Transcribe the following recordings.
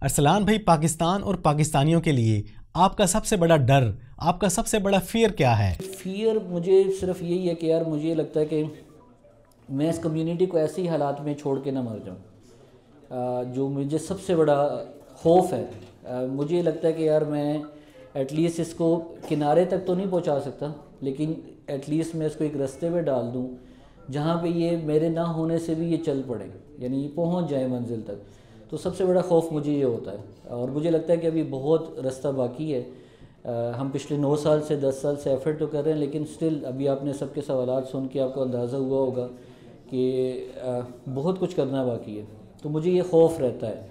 ارسلان بھائی، پاکستان اور پاکستانیوں کے لیے آپ کا سب سے بڑا ڈر، آپ کا سب سے بڑا فیئر کیا ہے؟ فیئر مجھے صرف یہی ہے کہ یار مجھے لگتا ہے کہ میں اس کمیونٹی کو ایسی حالات میں چھوڑ کے نہ مر جاؤں۔ جو مجھے سب سے بڑا خوف ہے، مجھے لگتا ہے کہ یار میں ایٹ لیسٹ اس کو کنارے تک تو نہیں پہنچا سکتا، لیکن ایٹ لیسٹ میں اس کو ایک رستے پہ ڈال دوں جہاں پہ یہ میرے نہ ہونے سے بھی یہ چل پڑے، یعنی یہ پہنچ جائے منزل تک۔ تو سب سے بڑا خوف مجھے یہ ہوتا ہے، اور مجھے لگتا ہے کہ ابھی بہت رستہ باقی ہے۔ ہم پچھلے 9 سال سے 10 سال سے ایفرٹ تو کر رہے ہیں، لیکن سٹل ابھی آپ نے سب کے سوالات سن کے آپ کو اندازہ ہوا ہوگا کہ بہت کچھ کرنا باقی ہے۔ تو مجھے یہ خوف رہتا ہے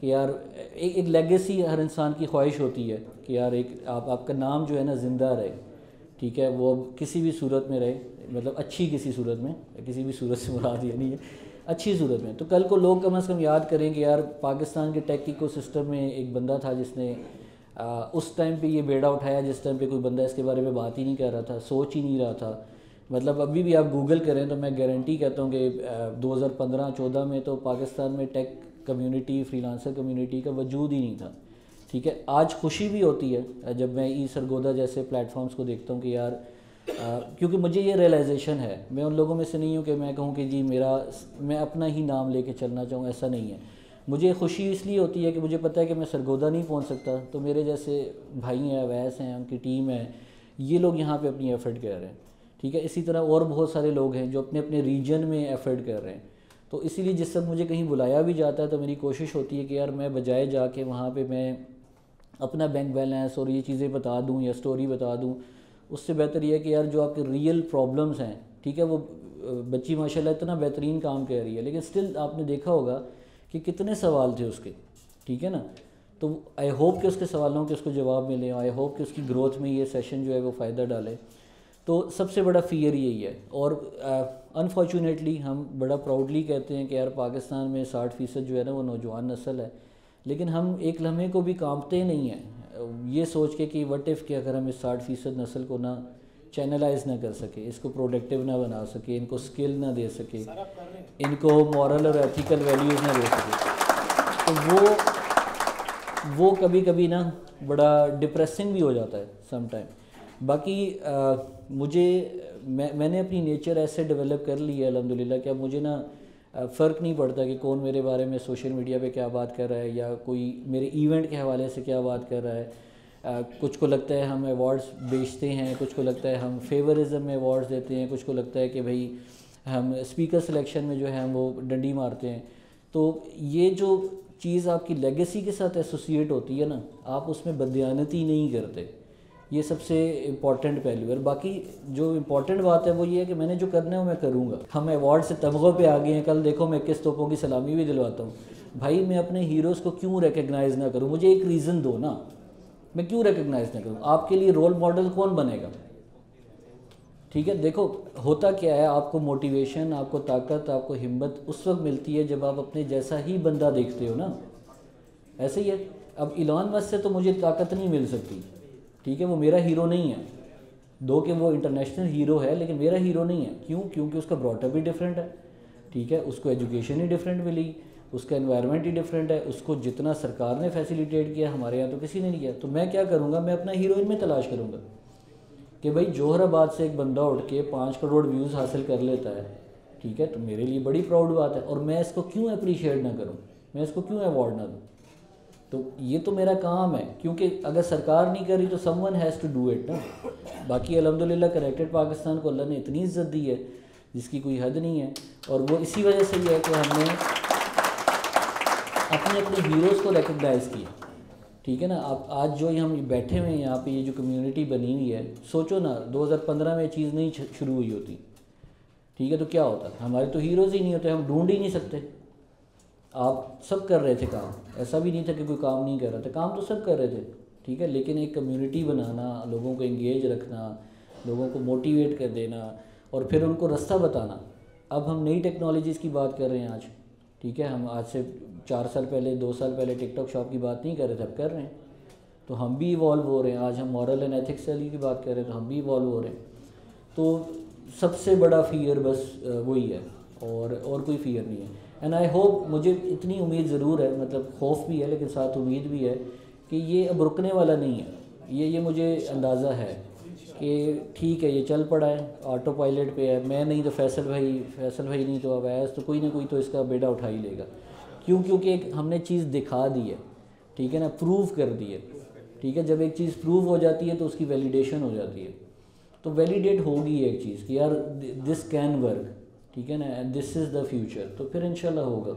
کہ یار ایک لیگیسی ہر انسان کی خواہش ہوتی ہے کہ یار ایک آپ کا نام جو ہے نا زندہ رہے، ٹھیک ہے، وہ کسی بھی صورت میں رہے، مطلب اچھی کسی صورت میں، کسی بھی صورت سے مراد یہ نہیں ہے، اچھی صورت میں۔ تو کل کو لوگ کم از کم یاد کریں کہ یار پاکستان کے ٹیک ایکو سسٹم میں ایک بندہ تھا جس نے اس ٹائم پہ یہ بیڑا اٹھایا جس ٹائم پہ کوئی بندہ اس کے بارے میں بات ہی نہیں کر رہا تھا، سوچ ہی نہیں رہا تھا۔ مطلب ابھی بھی آپ گوگل کریں تو میں گارنٹی کہتا ہوں کہ 2015-14 میں تو پاکستان میں ٹیک کمیونٹی، فری لانسر کمیونٹی کا وجود ہی نہیں تھا، ٹھیک ہے۔ آج خوشی بھی ہوتی ہے جب میں ای سرگودا جیسے پلیٹ فارمز کو دیکھتا ہوں کہ یار کیونکہ مجھے یہ ریئلائزیشن ہے، میں ان لوگوں میں سے نہیں ہوں کہ میں کہوں کہ جی میں اپنا ہی نام لے کے چلنا چاہوں، ایسا نہیں ہے۔ مجھے خوشی اس لیے ہوتی ہے کہ مجھے پتہ ہے کہ میں سرگودا نہیں پہنچ سکتا، تو میرے جیسے بھائی ہیں، اویس ہیں، ان کی ٹیم ہے، یہ لوگ یہاں پہ اپنی ایفرٹ کر رہے ہیں، ٹھیک ہے۔ اسی طرح اور بہت سارے لوگ ہیں جو اپنے اپنے ریجن میں ایفرٹ کر رہے ہیں۔ تو اسی لیے جس وقت مجھے کہیں بلایا بھی جاتا ہے تو میری کوشش ہوتی ہے کہ یار میں بجائے جا کے وہاں پہ میں اپنا بینک بیلنس اور یہ چیزیں بتا دوں یا سٹوری بتا دوں، اس سے بہتر یہ ہے کہ یار جو آپ کے ریئل پرابلمز ہیں، ٹھیک ہے، وہ بچی ماشاءاللہ اتنا بہترین کام کر رہی ہے، لیکن سٹل آپ نے دیکھا ہوگا کہ کتنے سوال تھے اس کے، ٹھیک ہے نا۔ تو آئی ہوپ کہ اس کے سوالوں کے اس کو جواب ملے، آئی ہوپ کہ اس کی گروتھ میں یہ سیشن جو ہے وہ فائدہ ڈالے۔ تو سب سے بڑا فیئر یہی ہے، اور انفارچونیٹلی ہم بڑا پراؤڈلی کہتے ہیں کہ یار پاکستان میں 60% جو ہے نا وہ نوجوان نسل ہے، لیکن ہم ایک لمحے کو بھی کانپتے نہیں ہیں یہ سوچ کے کہ وٹ ایف کہ اگر ہم اس 60% نسل کو نہ چینلائز نہ کر سکے، اس کو پروڈکٹیو نہ بنا سکے، ان کو سکل نہ دے سکے، ان کو مورل اور ایتھیکل ویلیوز نہ دے سکے، تو وہ کبھی کبھی نا بڑا ڈپریسنگ بھی ہو جاتا ہے سم ٹائم۔ باقی میں نے اپنی نیچر ایسے ڈیولپ کر لی ہے الحمدللہ کہ اب مجھے نا فرق نہیں پڑتا کہ کون میرے بارے میں سوشل میڈیا پہ کیا بات کر رہا ہے یا کوئی میرے ایونٹ کے حوالے سے کیا بات کر رہا ہے۔ کچھ کو لگتا ہے ہم ایوارڈز بیچتے ہیں، کچھ کو لگتا ہے ہم فیورزم میں ایوارڈز دیتے ہیں، کچھ کو لگتا ہے کہ بھئی ہم اسپیکر سلیکشن میں جو ہے ہم وہ ڈنڈی مارتے ہیں۔ تو یہ جو چیز آپ کی لیگیسی کے ساتھ ایسوسیٹ ہوتی ہے نا، آپ اس میں بددیانتی نہیں کرتے، یہ سب سے امپورٹنٹ پہلو ہے۔ باقی جو امپورٹنٹ بات ہے وہ یہ ہے کہ میں نے جو کرنا ہے وہ میں کروں گا۔ ہم ایوارڈ سے تمغوں پہ آگے ہیں، کل دیکھو میں کس توپوں کی سلامی بھی دلواتا ہوں۔ بھائی میں اپنے ہیروز کو کیوں ریکگنائز نہ کروں؟ مجھے ایک ریزن دو نا، میں کیوں ریکگنائز نہ کروں؟ آپ کے لیے رول ماڈل کون بنے گا؟ ٹھیک ہے، دیکھو ہوتا کیا ہے، آپ کو موٹیویشن، آپ کو طاقت، آپ کو ہمت اس وقت ملتی ہے جب آپ اپنے جیسا ہی بندہ دیکھتے ہو نا۔ ایسے ہی ہے، اب ایلان مسک سے تو مجھے طاقت نہیں مل سکتی، ٹھیک ہے، وہ میرا ہیرو نہیں ہے، دو کہ وہ انٹرنیشنل ہیرو ہے لیکن میرا ہیرو نہیں ہے۔ کیوں؟ کیونکہ اس کا براٹ اپ بھی ڈفرینٹ ہے، ٹھیک ہے، اس کو ایجوکیشن ہی ڈفرینٹ ملی، اس کا انوائرمنٹ ہی ڈفرینٹ ہے، اس کو جتنا سرکار نے فیسیلیٹیٹ کیا ہمارے یہاں تو کسی نے نہیں کیا۔ تو میں کیا کروں گا؟ میں اپنا ہیرو ان میں تلاش کروں گا کہ بھائی جوہر آباد سے ایک بندہ اٹھ کے 5 کروڑ ویوز حاصل کر لیتا ہے، ٹھیک ہے، تو میرے لیے بڑی پراؤڈ بات ہے، اور میں اس کو کیوں اپریشیٹ نہ کروں، میں اس کو کیوں ایوارڈ نہ دوں؟ تو یہ تو میرا کام ہے، کیونکہ اگر سرکار نہیں کری تو someone has to do it نا۔ باقی الحمدللہ کنیکٹڈ پاکستان کو اللہ نے اتنی عزت دی ہے جس کی کوئی حد نہیں ہے، اور وہ اسی وجہ سے یہ ہے کہ ہم نے اپنے ہیروز کو ریکگنائز کیا، ٹھیک ہے نا۔ آپ آج جو ہم بیٹھے ہوئے ہیں یہاں پہ، یہ جو کمیونٹی بنی ہوئی ہے، سوچو نا 2015 میں یہ چیز نہیں شروع ہوئی ہوتی، ٹھیک ہے، تو کیا ہوتا؟ ہمارے تو ہیروز ہی نہیں ہوتے، ہم ڈھونڈ ہی نہیں سکتے۔ آپ سب کر رہے تھے کام، ایسا بھی نہیں تھا کہ کوئی کام نہیں کر رہا تھا، کام تو سب کر رہے تھے، ٹھیک ہے، لیکن ایک کمیونٹی بنانا، لوگوں کو انگیج رکھنا، لوگوں کو موٹیویٹ کر دینا، اور پھر ان کو رستہ بتانا۔ اب ہم نئی ٹیکنالوجیز کی بات کر رہے ہیں آج، ٹھیک ہے، ہم آج سے 4 سال پہلے، 2 سال پہلے ٹک ٹاک شاپ کی بات نہیں کر رہے تھے، اب کر رہے ہیں، تو ہم بھی ایوالو ہو رہے ہیں۔ آج ہم مورل اینڈ ایتھکس کی بات کر رہے ہیں تو ہم بھی ایوالو ہو رہے ہیں۔ تو سب سے بڑا فیئر بس وہی ہے، اور کوئی فیئر نہیں ہے۔ اینڈ آئی ہوپ, مجھے اتنی امید ضرور ہے, مطلب خوف بھی ہے لیکن ساتھ امید بھی ہے کہ یہ اب رکنے والا نہیں ہے. یہ مجھے اندازہ ہے کہ ٹھیک ہے یہ چل پڑا ہے, آٹو پائلٹ پہ ہے, میں نہیں تو فیصل بھائی نہیں تو اویس, تو کوئی نہ کوئی تو اس کا بیڑا اٹھا ہی لے گا. کیونکہ ایک ہم نے چیز دکھا دی ہے, ٹھیک ہے نا, پروو کر دی ہے, ٹھیک ہے. جب ایک چیز پروو ہو جاتی ہے تو اس کی ویلیڈیشن ہو جاتی ہے, تو ویلیڈیٹ ہوگی ایک چیز کہ یار دس کین ورک, ٹھیک ہے نا, and this is the future, تو پھر انشاءاللہ ہوگا.